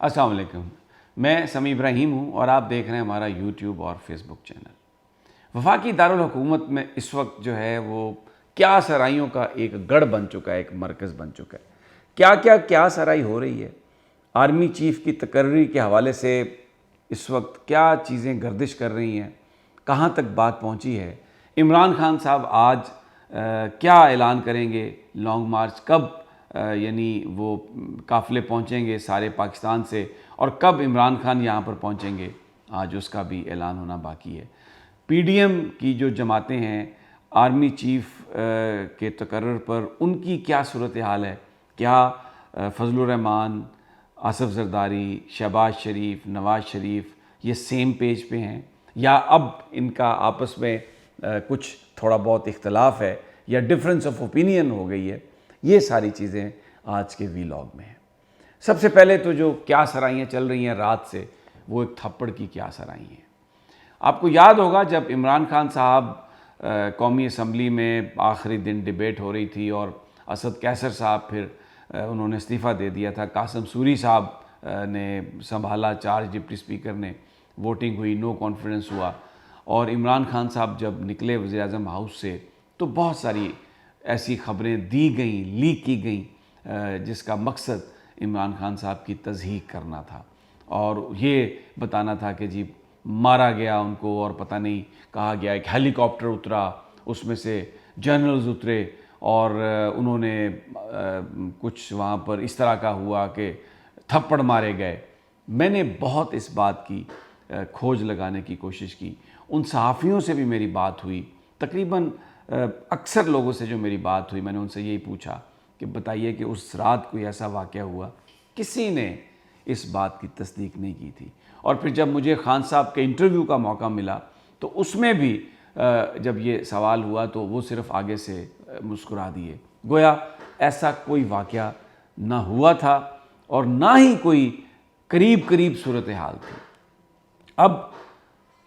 السلام علیکم، میں سمیع ابراہیم ہوں اور آپ دیکھ رہے ہیں ہمارا یوٹیوب اور فیس بک چینل۔ وفاقی دارالحکومت میں اس وقت جو ہے وہ کیا سرائیوں کا ایک گڑھ بن چکا ہے، ایک مرکز بن چکا ہے۔ کیا سرائی ہو رہی ہے، آرمی چیف کی تقرری کے حوالے سے اس وقت کیا چیزیں گردش کر رہی ہیں، کہاں تک بات پہنچی ہے، عمران خان صاحب آج کیا اعلان کریں گے، لانگ مارچ کب یعنی وہ قافلے پہنچیں گے سارے پاکستان سے، اور کب عمران خان یہاں پر پہنچیں گے، آج اس کا بھی اعلان ہونا باقی ہے۔ پی ڈی ایم کی جو جماعتیں ہیں، آرمی چیف کے تقرر پر ان کی کیا صورتحال ہے، کیا فضل الرحمان، آصف زرداری، شہباز شریف، نواز شریف یہ سیم پیج پہ ہیں، یا اب ان کا آپس میں کچھ تھوڑا بہت اختلاف ہے یا ڈفرنس آف اوپینین ہو گئی ہے، یہ ساری چیزیں آج کے ویلاگ میں ہیں۔ سب سے پہلے تو جو کیا سرائیاں چل رہی ہیں رات سے، وہ ایک تھپڑ کی کیا سرائی ہیں۔ آپ کو یاد ہوگا جب عمران خان صاحب قومی اسمبلی میں آخری دن ڈیبیٹ ہو رہی تھی اور اسد کیسر صاحب پھر انہوں نے استعفیٰ دے دیا تھا، قاسم سوری صاحب نے سنبھالا چارج، ڈپٹی اسپیکر نے، ووٹنگ ہوئی، نو کانفیڈنس ہوا، اور عمران خان صاحب جب نکلے وزیر اعظم ہاؤس سے تو بہت ساری ایسی خبریں دی گئیں، لیک کی گئیں جس کا مقصد عمران خان صاحب کی تضحیک کرنا تھا اور یہ بتانا تھا کہ جی مارا گیا ان کو، اور پتہ نہیں کہا گیا ایک ہیلی کاپٹر اترا، اس میں سے جنرلز اترے اور انہوں نے کچھ وہاں پر اس طرح کا ہوا کہ تھپڑ مارے گئے۔ میں نے بہت اس بات کی کھوج لگانے کی کوشش کی، ان صحافیوں سے بھی میری بات ہوئی، تقریباً اکثر لوگوں سے جو میری بات ہوئی میں نے ان سے یہی پوچھا کہ بتائیے کہ اس رات کوئی ایسا واقعہ ہوا، کسی نے اس بات کی تصدیق نہیں کی تھی۔ اور پھر جب مجھے خان صاحب کے انٹرویو کا موقع ملا تو اس میں بھی جب یہ سوال ہوا تو وہ صرف آگے سے مسکرا دیے، گویا ایسا کوئی واقعہ نہ ہوا تھا اور نہ ہی کوئی قریب صورتحال تھی۔ اب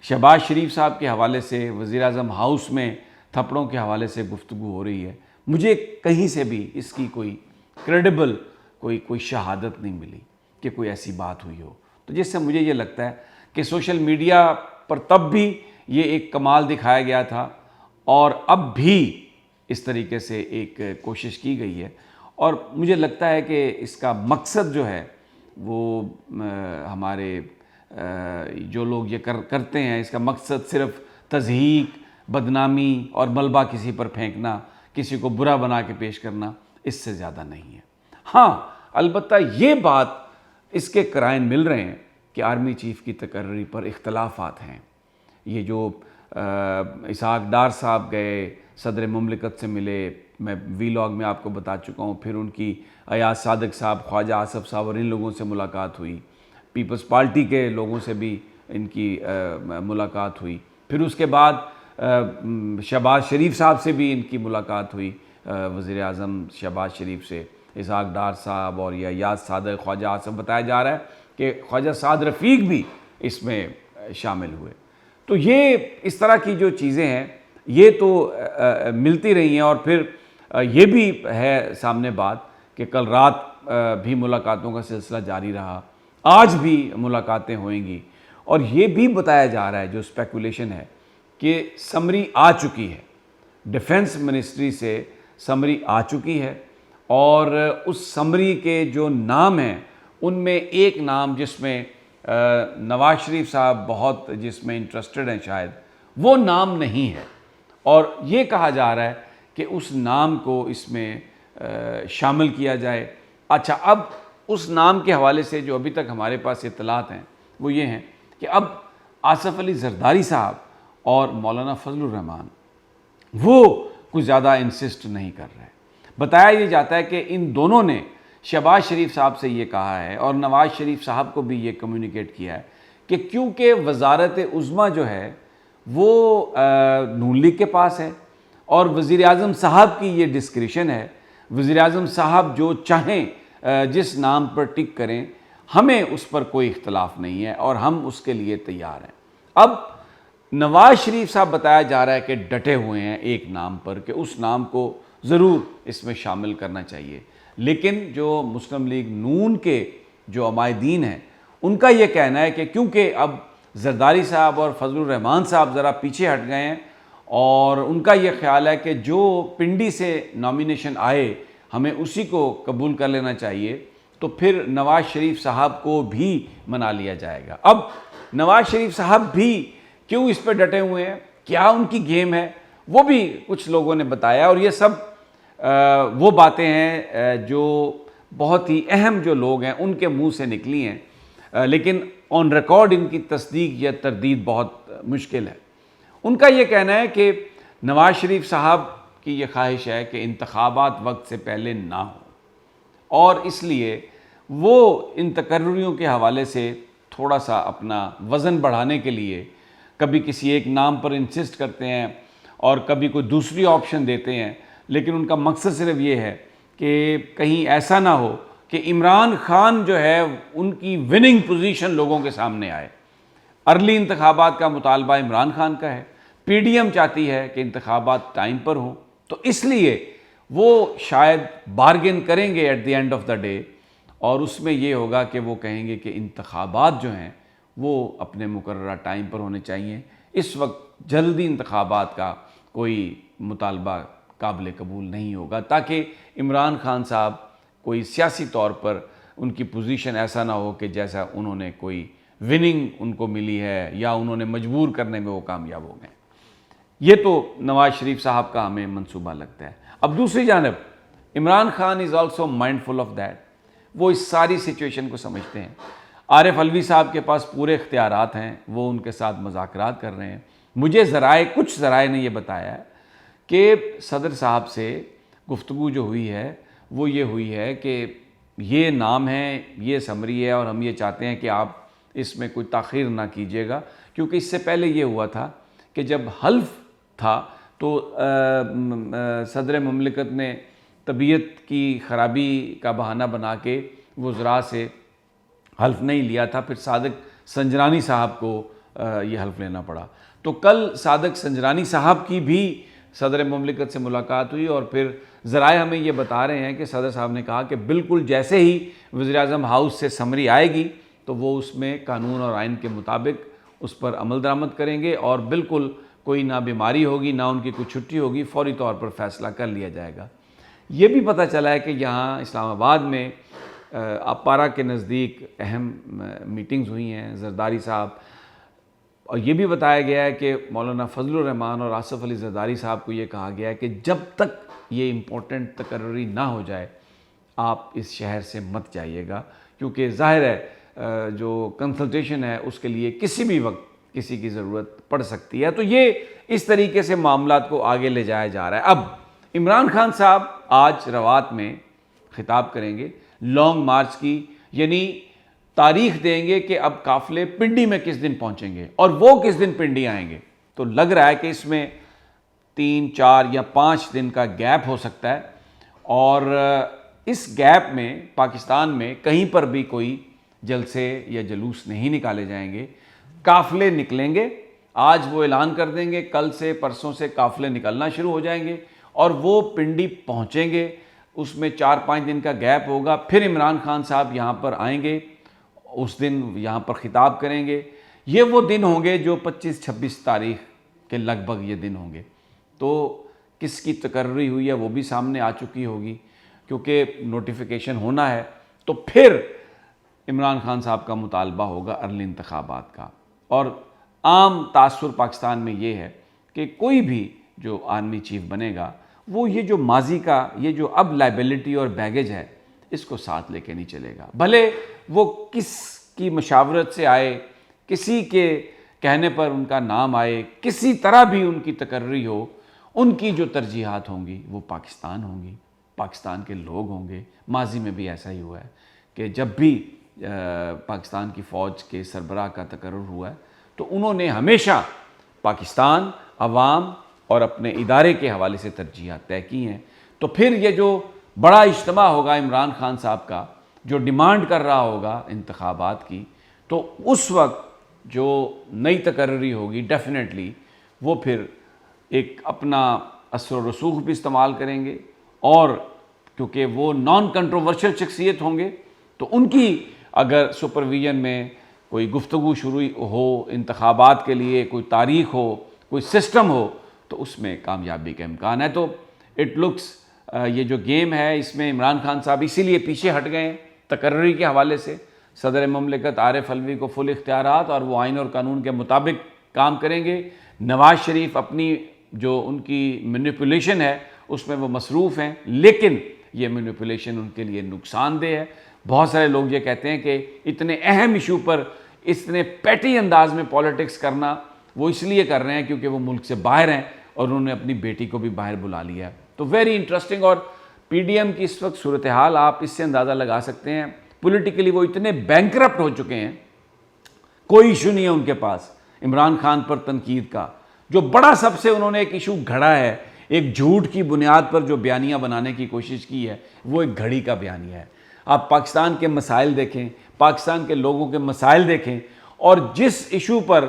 شہباز شریف صاحب کے حوالے سے، وزیر اعظم ہاؤس میں تھپڑوں کے حوالے سے گفتگو ہو رہی ہے، مجھے کہیں سے بھی اس کی کوئی کریڈیبل کوئی شہادت نہیں ملی کہ کوئی ایسی بات ہوئی ہو، تو جس سے مجھے یہ لگتا ہے کہ سوشل میڈیا پر تب بھی یہ ایک کمال دکھایا گیا تھا اور اب بھی اس طریقے سے ایک کوشش کی گئی ہے، اور مجھے لگتا ہے کہ اس کا مقصد جو ہے وہ ہمارے جو لوگ یہ کرتے ہیں، اس کا مقصد صرف تضحیک، بدنامی اور ملبہ کسی پر پھینکنا، کسی کو برا بنا کے پیش کرنا، اس سے زیادہ نہیں ہے۔ ہاں البتہ یہ بات اس کے قرائن مل رہے ہیں کہ آرمی چیف کی تقرری پر اختلافات ہیں۔ یہ جو اسحاق ڈار صاحب گئے، صدر مملکت سے ملے، میں ویلاگ میں آپ کو بتا چکا ہوں، پھر ان کی ایاز صادق صاحب، خواجہ آصف صاحب اور ان لوگوں سے ملاقات ہوئی، پیپلز پارٹی کے لوگوں سے بھی ان کی ملاقات ہوئی، پھر اس کے بعد شہباز شریف صاحب سے بھی ان کی ملاقات ہوئی، وزیر اعظم شہباز شریف سے، اسحاق ڈار صاحب اور یہ ایاز صادق، خواجہ آصف، بتایا جا رہا ہے کہ خواجہ سعد رفیق بھی اس میں شامل ہوئے۔ تو یہ اس طرح کی جو چیزیں ہیں یہ تو ملتی رہی ہیں، اور پھر یہ بھی ہے سامنے بات کہ کل رات بھی ملاقاتوں کا سلسلہ جاری رہا، آج بھی ملاقاتیں ہوئیں گی، اور یہ بھی بتایا جا رہا ہے، جو اسپیکولیشن ہے، کہ سمری آ چکی ہے، ڈیفنس منسٹری سے سمری آ چکی ہے، اور اس سمری کے جو نام ہیں ان میں ایک نام جس میں نواز شریف صاحب بہت جس میں انٹرسٹڈ ہیں شاید، وہ نام نہیں ہے، اور یہ کہا جا رہا ہے کہ اس نام کو اس میں شامل کیا جائے۔ اچھا، اب اس نام کے حوالے سے جو ابھی تک ہمارے پاس اطلاعات ہیں وہ یہ ہیں کہ اب آصف علی زرداری صاحب اور مولانا فضل الرحمان وہ کچھ زیادہ انسسٹ نہیں کر رہے۔ بتایا یہ جاتا ہے کہ ان دونوں نے شہباز شریف صاحب سے یہ کہا ہے اور نواز شریف صاحب کو بھی یہ کمیونیکیٹ کیا ہے کہ کیونکہ وزارت عظمیٰ جو ہے وہ نون لیگ کے پاس ہے اور وزیر اعظم صاحب کی یہ ڈسکریشن ہے، وزیر اعظم صاحب جو چاہیں جس نام پر ٹک کریں، ہمیں اس پر کوئی اختلاف نہیں ہے اور ہم اس کے لیے تیار ہیں۔ اب نواز شریف صاحب بتایا جا رہا ہے کہ ڈٹے ہوئے ہیں ایک نام پر کہ اس نام کو ضرور اس میں شامل کرنا چاہیے، لیکن جو مسلم لیگ نون کے جو عمائدین ہیں ان کا یہ کہنا ہے کہ کیونکہ اب زرداری صاحب اور فضل الرحمان صاحب ذرا پیچھے ہٹ گئے ہیں اور ان کا یہ خیال ہے کہ جو پنڈی سے نامینیشن آئے ہمیں اسی کو قبول کر لینا چاہیے، تو پھر نواز شریف صاحب کو بھی منا لیا جائے گا۔ اب نواز شریف صاحب بھی کیوں اس پہ ڈٹے ہوئے ہیں، کیا ان کی گیم ہے، وہ بھی کچھ لوگوں نے بتایا، اور یہ سب وہ باتیں ہیں جو بہت ہی اہم جو لوگ ہیں ان کے منہ سے نکلی ہیں، لیکن آن ریکارڈ ان کی تصدیق یا تردید بہت مشکل ہے۔ ان کا یہ کہنا ہے کہ نواز شریف صاحب کی یہ خواہش ہے کہ انتخابات وقت سے پہلے نہ ہوں، اور اس لیے وہ ان تقرریوں کے حوالے سے تھوڑا سا اپنا وزن بڑھانے کے لیے کبھی کسی ایک نام پر انسسٹ کرتے ہیں اور کبھی کوئی دوسری آپشن دیتے ہیں، لیکن ان کا مقصد صرف یہ ہے کہ کہیں ایسا نہ ہو کہ عمران خان جو ہے ان کی وننگ پوزیشن لوگوں کے سامنے آئے۔ ارلی انتخابات کا مطالبہ عمران خان کا ہے، پی ڈی ایم چاہتی ہے کہ انتخابات ٹائم پر ہوں، تو اس لیے وہ شاید بارگن کریں گے at the end of the day, اور اس میں یہ ہوگا کہ وہ کہیں گے کہ انتخابات جو ہیں وہ اپنے مقررہ ٹائم پر ہونے چاہیے۔ اس وقت جلدی انتخابات کا کوئی مطالبہ قابل قبول نہیں ہوگا، تاکہ عمران خان صاحب کوئی سیاسی طور پر ان کی پوزیشن ایسا نہ ہو کہ جیسا انہوں نے کوئی وننگ ان کو ملی ہے یا انہوں نے مجبور کرنے میں وہ کامیاب ہو گئے۔ یہ تو نواز شریف صاحب کا ہمیں منصوبہ لگتا ہے۔ اب دوسری جانب Imran Khan is also mindful of that, وہ اس ساری سچویشن کو سمجھتے ہیں۔ عارف علوی صاحب کے پاس پورے اختیارات ہیں، وہ ان کے ساتھ مذاکرات کر رہے ہیں۔ مجھے کچھ ذرائع نے یہ بتایا ہے کہ صدر صاحب سے گفتگو جو ہوئی ہے وہ یہ ہوئی ہے کہ یہ نام ہے، یہ سمری ہے، اور ہم یہ چاہتے ہیں کہ آپ اس میں کوئی تاخیر نہ کیجیے گا، کیونکہ اس سے پہلے یہ ہوا تھا کہ جب حلف تھا تو صدر مملکت نے طبیعت کی خرابی کا بہانہ بنا کے وزراء سے حلف نہیں لیا تھا، پھر صادق سنجرانی صاحب کو یہ حلف لینا پڑا۔ تو کل صادق سنجرانی صاحب کی بھی صدر مملکت سے ملاقات ہوئی، اور پھر ذرائع ہمیں یہ بتا رہے ہیں کہ صدر صاحب نے کہا کہ بالکل جیسے ہی وزیراعظم ہاؤس سے سمری آئے گی تو وہ اس میں قانون اور آئین کے مطابق اس پر عمل درآمد کریں گے، اور بالکل کوئی نہ بیماری ہوگی نہ ان کی کوئی چھٹی ہوگی، فوری طور پر فیصلہ کر لیا جائے گا۔ یہ بھی پتہ چلا ہے کہ یہاں اسلام آباد میں اپارا کے نزدیک اہم میٹنگز ہوئی ہیں زرداری صاحب، اور یہ بھی بتایا گیا ہے کہ مولانا فضل الرحمان اور آصف علی زرداری صاحب کو یہ کہا گیا ہے کہ جب تک یہ امپورٹنٹ تقرری نہ ہو جائے آپ اس شہر سے مت جائیے گا، کیونکہ ظاہر ہے جو کنسلٹیشن ہے اس کے لیے کسی بھی وقت کسی کی ضرورت پڑ سکتی ہے۔ تو یہ اس طریقے سے معاملات کو آگے لے جایا جا رہا ہے۔ اب عمران خان صاحب آج روات میں خطاب کریں گے لانگ مارچ کی، یعنی تاریخ دیں گے کہ اب قافلے پنڈی میں کس دن پہنچیں گے اور وہ کس دن پنڈی آئیں گے۔ تو لگ رہا ہے کہ اس میں 3، 4 یا 5 دن کا گیپ ہو سکتا ہے، اور اس گیپ میں پاکستان میں کہیں پر بھی کوئی جلسے یا جلوس نہیں نکالے جائیں گے۔ قافلے نکلیں گے، آج وہ اعلان کر دیں گے، کل سے پرسوں سے قافلے نکلنا شروع ہو جائیں گے، اور وہ پنڈی پہنچیں گے۔ اس میں 4-5 دن کا گیپ ہوگا، پھر عمران خان صاحب یہاں پر آئیں گے، اس دن یہاں پر خطاب کریں گے۔ یہ وہ دن ہوں گے جو 25-26 تاریخ کے لگ بھگ یہ دن ہوں گے۔ تو کس کی تقرری ہوئی ہے وہ بھی سامنے آ چکی ہوگی، کیونکہ نوٹیفیکیشن ہونا ہے، تو پھر عمران خان صاحب کا مطالبہ ہوگا ارلی انتخابات کا۔ اور عام تاثر پاکستان میں یہ ہے کہ کوئی بھی جو آرمی چیف بنے گا وہ یہ جو ماضی کا یہ جو اب لائبلٹی اور بیگیج ہے اس کو ساتھ لے کے نہیں چلے گا، بھلے وہ کس کی مشاورت سے آئے، کسی کے کہنے پر ان کا نام آئے، کسی طرح بھی ان کی تقرری ہو، ان کی جو ترجیحات ہوں گی وہ پاکستان ہوں گی، پاکستان کے لوگ ہوں گے۔ ماضی میں بھی ایسا ہی ہوا ہے کہ جب بھی پاکستان کی فوج کے سربراہ کا تقرر ہوا ہے تو انہوں نے ہمیشہ پاکستان، عوام اور اپنے ادارے کے حوالے سے ترجیحات طے کی ہیں۔ تو پھر یہ جو بڑا اجتماع ہوگا عمران خان صاحب کا جو ڈیمانڈ کر رہا ہوگا انتخابات کی، تو اس وقت جو نئی تقرری ہوگی ڈیفینیٹلی وہ پھر ایک اپنا اثر و رسوخ بھی استعمال کریں گے، اور کیونکہ وہ نان کنٹروورشل شخصیت ہوں گے تو ان کی اگر سپرویژن میں کوئی گفتگو شروع ہو انتخابات کے لیے، کوئی تاریخ ہو، کوئی سسٹم ہو، تو اس میں کامیابی کا امکان ہے۔ تو اٹ لکس یہ جو گیم ہے اس میں عمران خان صاحب اسی لیے پیچھے ہٹ گئے ہیں تقرری کے حوالے سے۔ صدر مملکت عارف علوی کو فل اختیارات اور وہ آئین اور قانون کے مطابق کام کریں گے۔ نواز شریف اپنی جو ان کی مینیپولیشن ہے اس میں وہ مصروف ہیں، لیکن یہ مینیپولیشن ان کے لیے نقصان دہ ہے۔ بہت سارے لوگ یہ کہتے ہیں کہ اتنے اہم ایشو پر اتنے پیٹی انداز میں پالیٹکس کرنا وہ اس لیے کر رہے ہیں کیونکہ وہ ملک سے باہر ہیں اور انہوں نے اپنی بیٹی کو بھی باہر بلا لیا ہے۔ تو ویری انٹرسٹنگ، اور پی ڈی ایم کی اس وقت صورتحال آپ اس سے اندازہ لگا سکتے ہیں۔ پولیٹیکلی وہ اتنے بینکرپٹ ہو چکے ہیں، کوئی ایشو نہیں ہے ان کے پاس عمران خان پر تنقید کا۔ جو بڑا سب سے انہوں نے ایک ایشو گھڑا ہے، ایک جھوٹ کی بنیاد پر جو بیانیہ بنانے کی کوشش کی ہے، وہ ایک گھڑی کا بیانیہ ہے۔ آپ پاکستان کے مسائل دیکھیں، پاکستان کے لوگوں کے مسائل دیکھیں، اور جس ایشو پر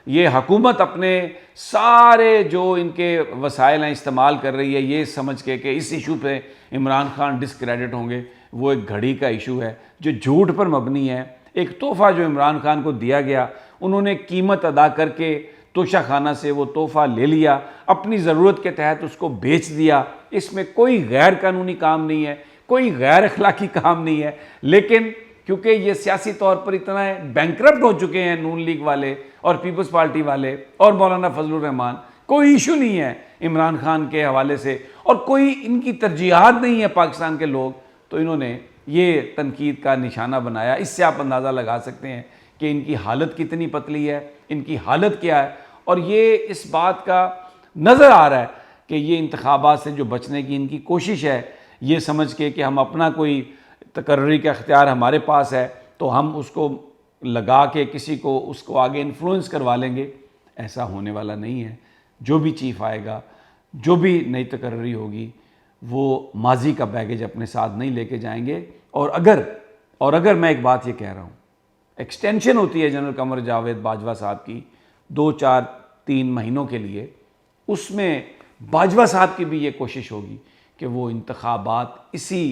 یہ حکومت اپنے سارے جو ان کے وسائل ہیں استعمال کر رہی ہے یہ سمجھ کے کہ اس ایشو پہ عمران خان ڈسکریڈٹ ہوں گے، وہ ایک گھڑی کا ایشو ہے جو جھوٹ پر مبنی ہے۔ ایک تحفہ جو عمران خان کو دیا گیا، انہوں نے قیمت ادا کر کے توشہ خانہ سے وہ تحفہ لے لیا، اپنی ضرورت کے تحت اس کو بیچ دیا۔ اس میں کوئی غیر قانونی کام نہیں ہے، کوئی غیر اخلاقی کام نہیں ہے، لیکن کیونکہ یہ سیاسی طور پر اتنا بینکرپٹ ہو چکے ہیں نون لیگ والے اور پیپلز پارٹی والے اور مولانا فضل الرحمان، کوئی ایشو نہیں ہے عمران خان کے حوالے سے اور کوئی ان کی ترجیحات نہیں ہے پاکستان کے لوگ، تو انہوں نے یہ تنقید کا نشانہ بنایا۔ اس سے آپ اندازہ لگا سکتے ہیں کہ ان کی حالت کتنی پتلی ہے، ان کی حالت کیا ہے، اور یہ اس بات کا نظر آ رہا ہے کہ یہ انتخابات سے جو بچنے کی ان کی کوشش ہے، یہ سمجھ کے کہ ہم اپنا کوئی تقرری کا اختیار ہمارے پاس ہے تو ہم اس کو لگا کے کسی کو اس کو آگے انفلوئنس کروا لیں گے، ایسا ہونے والا نہیں ہے۔ جو بھی چیف آئے گا، جو بھی نئی تقرری ہوگی، وہ ماضی کا بیگیج اپنے ساتھ نہیں لے کے جائیں گے۔ اور اگر میں ایک بات یہ کہہ رہا ہوں، ایکسٹینشن ہوتی ہے جنرل قمر جاوید باجوہ صاحب کی 2-4-3 مہینوں کے لیے، اس میں باجوہ صاحب کی بھی یہ کوشش ہوگی کہ وہ انتخابات اسی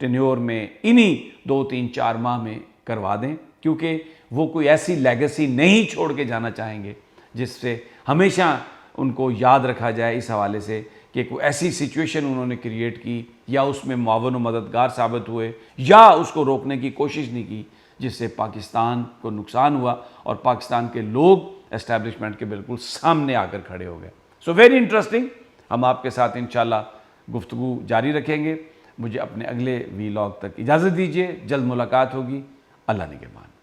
ٹینیور میں انہی 2-3-4 ماہ میں کروا دیں، کیونکہ وہ کوئی ایسی لیگیسی نہیں چھوڑ کے جانا چاہیں گے جس سے ہمیشہ ان کو یاد رکھا جائے اس حوالے سے کہ کوئی ایسی سچویشن انہوں نے کریٹ کی یا اس میں معاون و مددگار ثابت ہوئے یا اس کو روکنے کی کوشش نہیں کی جس سے پاکستان کو نقصان ہوا اور پاکستان کے لوگ اسٹیبلشمنٹ کے بالکل سامنے آ کر کھڑے ہو گئے۔ سو ویری انٹرسٹنگ، ہم آپ کے ساتھ انشاءاللہ گفتگو جاری رکھیں گے۔ مجھے اپنے اگلے وی لاگ تک اجازت دیجیے، جلد ملاقات ہوگی، اللہ نگہبان۔